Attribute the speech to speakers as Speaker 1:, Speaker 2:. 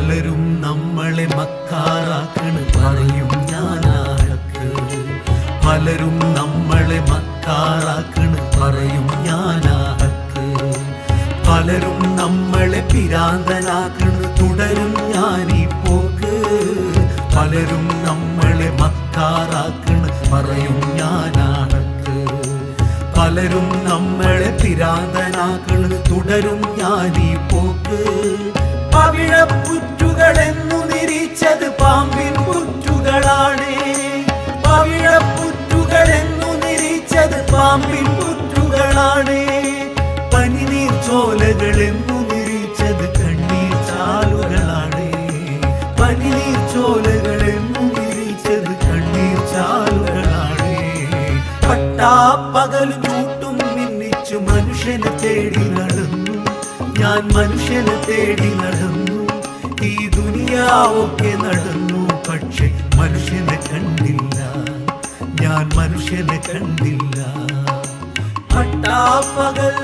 Speaker 1: പലരും നമ്മളെ മക്കാറാക്കണ് പറയും ഞാനാക്ക്. പലരും നമ്മളെ മക്കാറാക്കണ് പറയും ഞാനാക്ക്. പലരും നമ്മളെ പിരാന്തനാക്കണ് തുടരും ഞാനീ പോക്ക്. പലരും നമ്മളെ മക്കാറാക്കണ് പറയും ഞാനാക്ക്. പലരും നമ്മളെ പിരാന്തനാക്കണ് തുടരും ഞാനീ പോക്ക്. പവിഴപ്പുറ്റുകളെന്നു നിരീച്ചത് പാമ്പിൻ പുറ്റുകളാണ്. പവിഴപ്പുറ്റുകളെന്നു നിരീച്ചത് പാമ്പിൻ പുറ്റുകളാണ്. പനിനീർ ചോലകളെന്നു നിരീച്ചത് കണ്ണീർ ചാലുകളാണ്. പനിനീർ ചോലകളെന്നു നിരീച്ചത് കണ്ണീർ ചാലുകളാണ്. പട്ടാപ്പകൽ ചൂട്ടും മിന്നിച്ചു മനുഷ്യനെ തേടി നടന്നു ഞാൻ. മനുഷ്യനെ തേടി നടന്നു. ഈ ദുനിയാവൊക്കെ നടന്നു, പക്ഷെ മനുഷ്യനെ കണ്ടില്ല. ഞാൻ മനുഷ്യനെ കണ്ടില്ല. പട്ടാപ്പകൽ